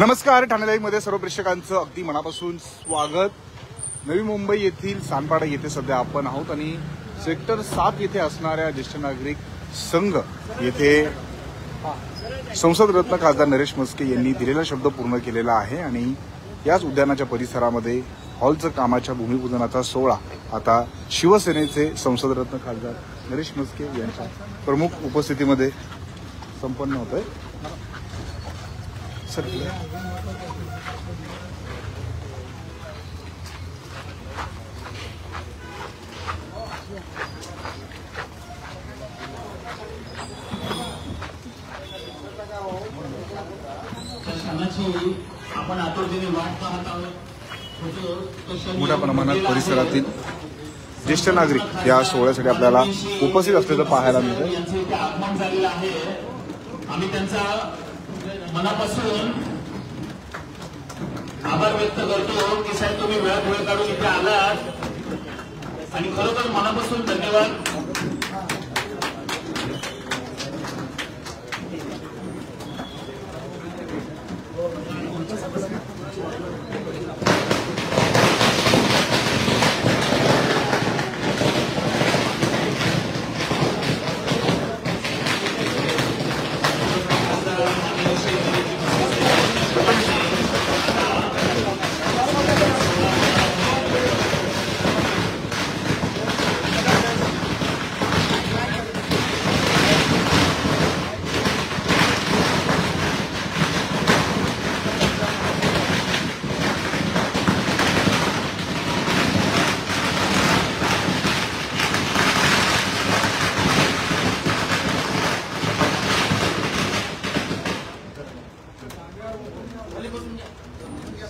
नमस्कार, ठाणे लाईव्ह मध्ये सर्व प्रेक्षकांचं अगदी मनापासून स्वागत। नवी मुंबई येथील सानपाडा येथे सध्या आपण आहोत आणि सेक्टर 7 येथे असणाऱ्या ज्येष्ठ नागरिक संघ येथे संसद रत्न खासदार नरेश म्हस्के यांनी दिलेला शब्द पूर्ण केलेला आहे आणि याच उद्यानाच्या परिसरामध्ये हॉलचं कामाच्या भूमिपूजनाचा सोहळा आता शिवसेनेचे संसद रत्न खासदार नरेश म्हस्के यांच्या प्रमुख उपस्थितीमध्ये संपन्न होत आहे। आपण आतुरतेने वाट पाहत आहोत। मोठ्या प्रमाणात परिसरातील ज्येष्ठ नागरिक या सोहळ्यासाठी आपल्याला उपस्थित असल्याचं पाहायला मिळतं। यांचे इथे आगमन झालेलं आहे। आम्ही त्यांचा मनापासून आभार व्यक्त करतो की साहेब तुम्ही वेळ काढून इथे आलात आणि खरोखर मनापासून धन्यवाद।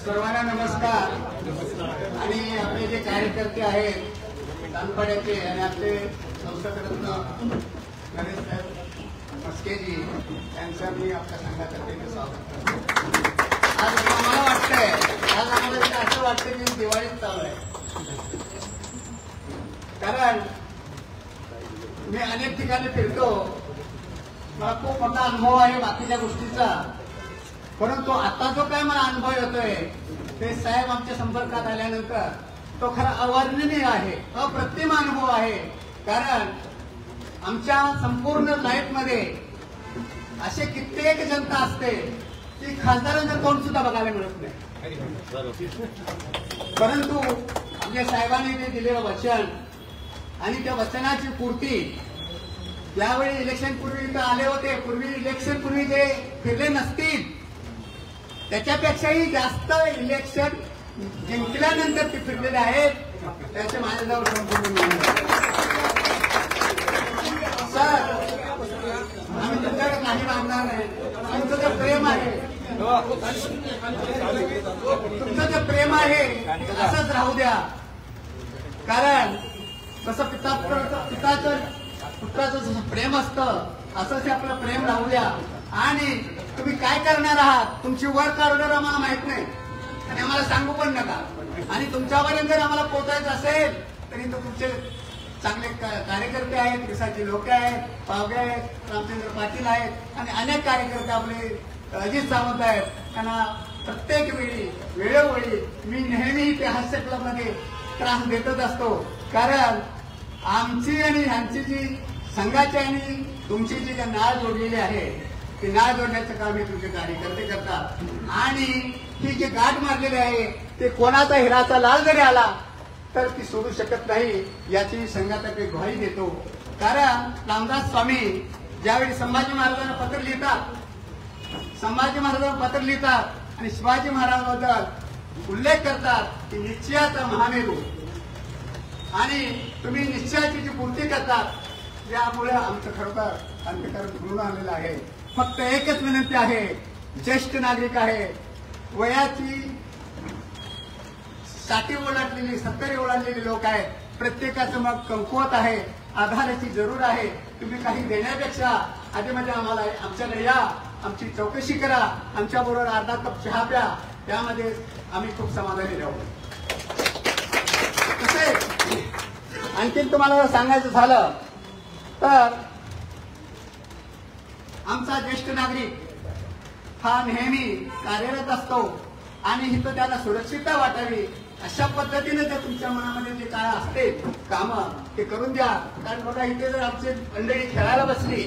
सर्वांना नमस्कार। आणि आपले जे कार्यकर्ते आहेत सानपाड्याचे आणि आपले संसद रत्न नरेश म्हस्केजी यांचं मी आपल्या संघातर्फे स्वागत करतो। आज आम्हाला वाटतंय, आज आम्हाला असं वाटतं की दिवाळीत चालू आहे, कारण मी अनेक ठिकाणी फिरतो, मला खूप मोठा अनुभव आहे बाकीच्या गोष्टीचा, परंतु आता जो काय मला अनुभव येतोय ते साहेब आमच्या संपर्कात आल्यानंतर तो खरा अवर्णनीय आहे, अप्रतिम अनुभव आहे। कारण आमच्या संपूर्ण लाईफमध्ये असे कित्येक जनता असते की खासदारांचं तोंड सुद्धा बघायला मिळत नाही, परंतु आमच्या साहेबांनी ते दिलेलं वचन आणि त्या वचनाची पूर्ती, यावेळी इलेक्शन पूर्वी इथं आले होते, पूर्वी इलेक्शन पूर्वी जे फिरले नसतील त्याच्यापेक्षाही जास्त इलेक्शन जिंकल्यानंतर ते फिरलेले आहेत, त्याचे माझ्याजवळ संपूर्ण सर आम्ही तुमच्याकडे नाही मागणार नाही। तुमचं जे प्रेम आहे, तुमचं जे प्रेम आहे असंच राहू द्या, कारण कसं पिताचं पुत्राचं जसं प्रेम असतं असंच आपलं प्रेम राहू द्या। आणि तुम्ही काय करणार आहात, तुमची वर्क ऑर्डर आम्हाला माहित नाही आणि आम्हाला सांगू पण नका, आणि तुमच्यापर्यंत जर आम्हाला पोहोचायचं असेल तरी तुमचे चांगले कार्यकर्ते आहेत, देशाचे लोक आहेत, पावगे आहेत, रामचंद्र पाटील आहेत आणि अनेक कार्यकर्ते आपले अजित सावंत आहेत, त्यांना प्रत्येक वेळी वेळोवेळी मी नेहमी त्या हास्य क्लबमध्ये त्रास देतच असतो, कारण आमची आणि ह्यांची जी संघाची आणि तुमची जी नाळ जोडलेली आहे ती नाळ जोडण्याचं काम हे तुमचे कार्यकर्ते करतात। आणि ही जी गाठ मारलेली आहे ते कोणाचा हिराचा लाल जरी आला तर ती सोडू शकत नाही, याची संघातर्फे ग्वाही देतो। कारण रामदास स्वामी ज्यावेळी संभाजी महाराजांना पत्र लिहितात, संभाजी महाराजांना पत्र लिहितात आणि शिवाजी महाराजांबद्दल उल्लेख करतात की निश्चयाचा महामेरू, आणि तुम्ही निश्चयाची जी पूर्ती करतात, त्यामुळे आमचं खरोखर अंतःकरण भरून आलेलं आहे। फक्त एकच विनंती आहे, ज्येष्ठ नागरिक आहे, वयाची 60 ओलांडलेली 70 ओलांडलेली लोक आहेत, प्रत्येकाचं मग कमकुवत आहे, आधाराची जरूर आहे। तुम्ही काही देण्यापेक्षा आधी म्हणजे आम्हाला आमच्याकडे या, आमची चौकशी करा, आमच्याबरोबर अर्धा कप चहा प्या, त्यामध्ये आम्ही खूप समाधानी राहू। तसेच आणखी तुम्हाला सांगायचं झालं तर आमचा ज्येष्ठ नागरिक हा नेहमी कार्यरत असतो आणि इथं त्याला सुरक्षितता वाटावी अशा पद्धतीने जर तुमच्या मनामध्ये जे काय असते कामं ते करून द्या. कारण बघा इथे जर आमची मंडळी खेळायला बसली,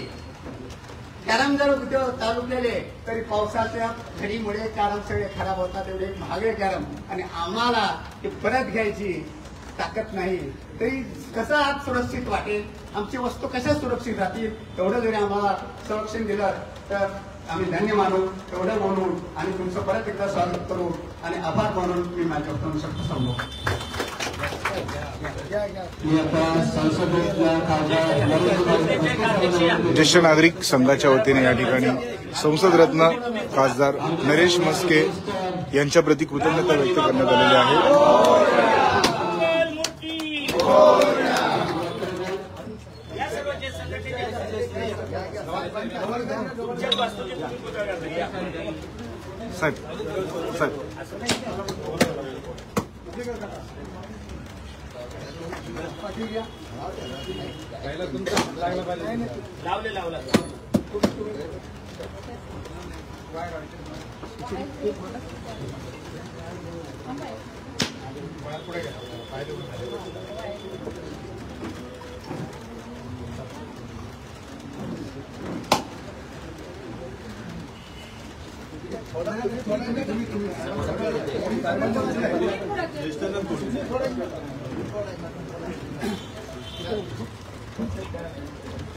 कॅरम जर उद्योग चालू केले तरी पावसाच्या झडीमुळे कॅरम सगळे खराब होतात, एवढे महागडे कॅरम, आणि आम्हाला ते परत घ्यायची ताकद नाही. तरी कसं आज सुरक्षित वाटेल, आमची वस्तू कशा सुरक्षित राहतील, तेवढं जरी आम्हाला संरक्षण दिलं तर आम्ही धन्य मानू. तेवढं बोलून आणि तुमचं परत एकदा स्वागत करू आणि आभार मानून मी माझ्या वक्तव्य शब्द संपवतो. ज्येष्ठ नागरिक संघाच्या वतीने या ठिकाणी संसदरत्न खासदार नरेश म्हस्के यांच्या प्रति कृतज्ञता व्यक्त करण्यात आलेली आहे. साहेब साहेब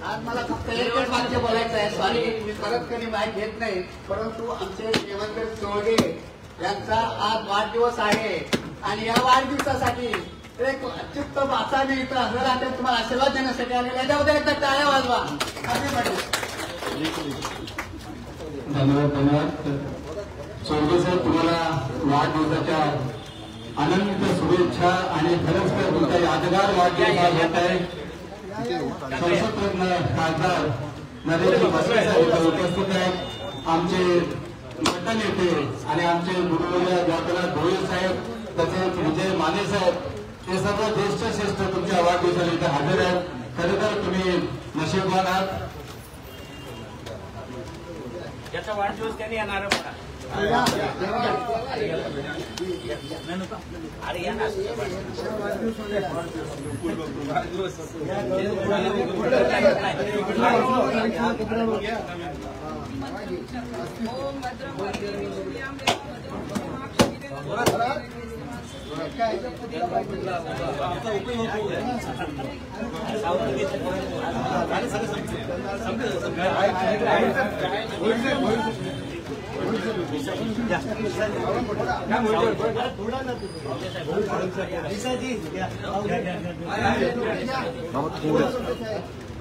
आज मला फक्त एकच वाक्य बोलायचं आहे. सॉरी, मी परत कधी माहीत घेत नाही, परंतु आमचे देवेंद्र चोळगे यांचा आज वाढदिवस आहे आणि या वाढदिवसासाठी एक अत्युत्तम असा मी इथं हजर राहते तुम्हाला आशीर्वाद देण्यासाठी आलेला. याच्याबद्दल एकदा टाळ्या वाजवा. धन्यवाद धन्यवाद. चोळगे साहेब, तुम्हाला वाढदिवसाच्या अनंत शुभेच्छा आणि खरंच तर तुमचा यादगार वाढदिवस होत आहे. संसदरत्न खासदार नरेश म्हस्के साहेब उपस्थित आहेत. आमचे गटनेते आणि आमचे गुरुवर्य डॉक्टर भोळे साहेब, तसेच विजय माने साहेब, हे सर्व ज्येष्ठ श्रेष्ठ तुमच्या वाढदिवसाला इथे हजर आहेत. खरं तर तुम्ही नशीबवान आहात. याचा वाढदिवस त्यांनी येणार बघा. अरे या ना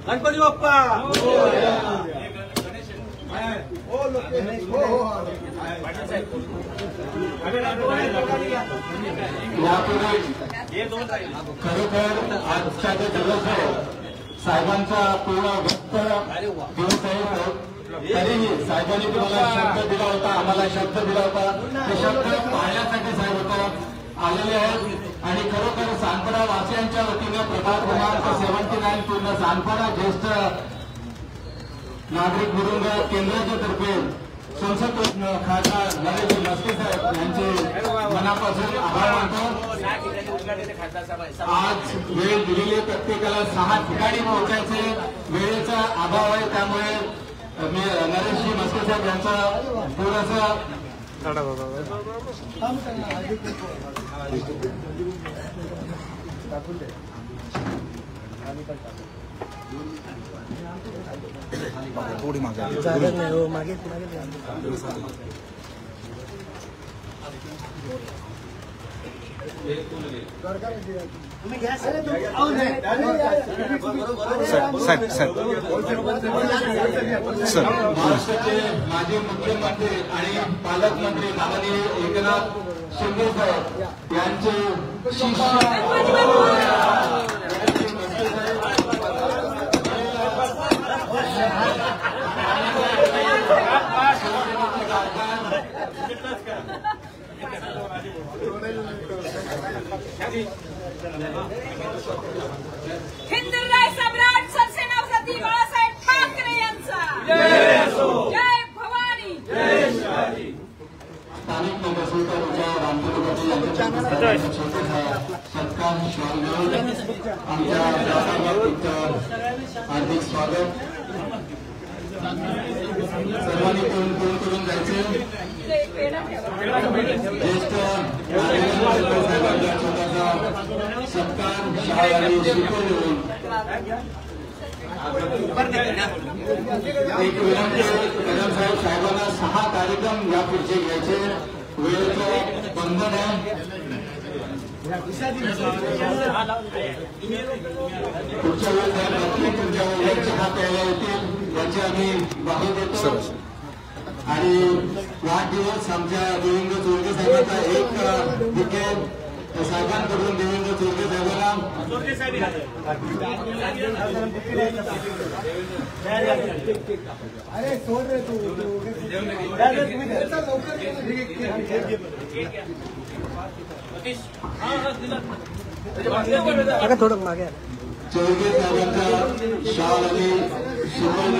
गणपती बाप्पा. खरोखर आजचा जो दिवस आहे साहेबांचा पूर्ण व्यक्त दिवस आहे. तरीही साहेबांनी तुम्हाला शब्द दिला होता, आम्हाला शब्द दिला होता, ते शब्द पाळण्यासाठी साहेब होता आलेले आहेत. आणि खरोखर सानपाडा वासियांच्या वतीनं प्रभाग क्रमांक 79 पूर्ण सानपाडा ज्येष्ठ नागरिक निरुंग केंद्राच्या तर्फे संसदरत्न खासदार नरेश म्हस्के साहेब यांचे मनापासून आभार मानतो. आज वेळ दिलेली प्रत्येकाला 6 ठिकाणी पोहोचायचे वेळेचा अभाव आहे, त्यामुळे मी नरेशजी म्हस्के साहेब यांचा थोडासा थोडी मागे महाराष्ट्राचे माजी मुख्यमंत्री आणि पालकमंत्री माननीय एकनाथ शिंदे साहेब यांचे हिंदुराय सम्राट सरसेनापती बाळासाहेब ठाकरे यांचा जय भवानी. छोटासा सत्कार शॉल घेऊन आमच्या दादाभाऊंचं हार्दिक स्वागत. सर्वांनी तोंड करून जायचे. ज्येष्ठ साहेबांचा छोटासा सत्कार शाल आणि शिकवण घेऊन एक विनंती. कदम साहेबांना 6 कार्यक्रम या पुढचे घ्यायचे. वेळेचं बंधन आहे. पुढच्या वेळेस नक्की तुमच्या वेळेत चहा प्यायला येतील याची आम्ही ग्वाही देतो. आणि वाढदिवस आमच्या देवेंद्र चोरगे साहेबांचा एक बुके साहेबांकडून देवेंद्र चोरगे साहेबांना थोडं मागे चोरगे साहेबांचा शाल आणि शिवण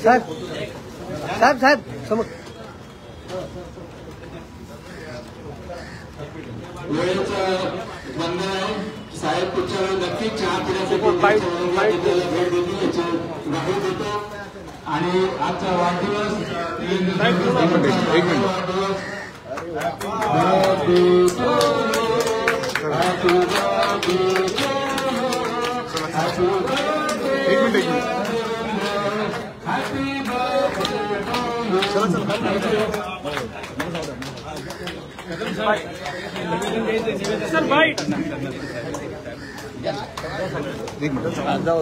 साहेब साहेब साहेब समोर वेळेचं बंधन आहे. साहेब पुढच्या वेळी नक्की चहा पिण्यासाठी भेट देतील याची ग्वाही देतो. आणि आजचा वाढदिवस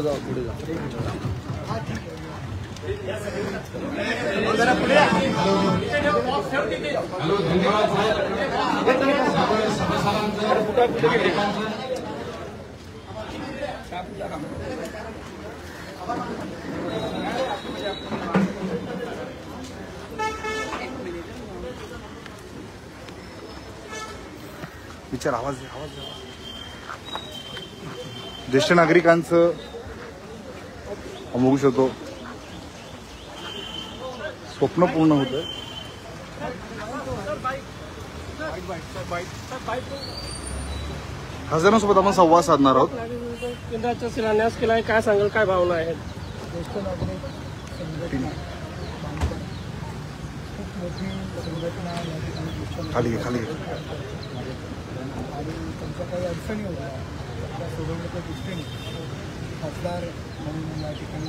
जाऊ पुढे जा. हॅलो, धन्यवाद साहेब. विचार आवाज ज्येष्ठ नागरिकांचं बघू शकतो स्वप्न पूर्ण होतं. खासदारांसोबत आपण संवाद साधणार आहोत. केंद्राचा शिलान्यास केला आहे, काय सांगाल, काय भावना आहेत? ज्येष्ठ नागरिक संघटना खूप मोठी संघटना या ठिकाणी खाली घे. आणि त्यांच्या काही अडचणी होत्या त्या सोडवण्याच्या दृष्टीने खासदार म्हणून या ठिकाणी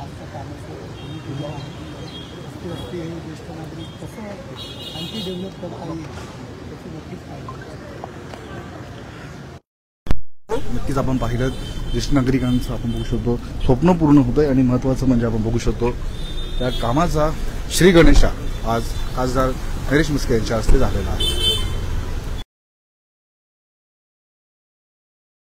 आजच्या कामाचं वस्ती हे ज्येष्ठ नागरिक कसं आणखी डेव्हलप करता येईल त्याची नक्कीच काळजी. नक्कीच आपण पाहिलं ज्येष्ठ नागरिकांचं आपण बघू शकतो स्वप्न पूर्ण होतंय. आणि महत्त्वाचं म्हणजे आपण बघू शकतो त्या कामाचा श्री गणेशा आज खासदार नरेश म्हस्के यांच्या हस्ते झालेला आहे.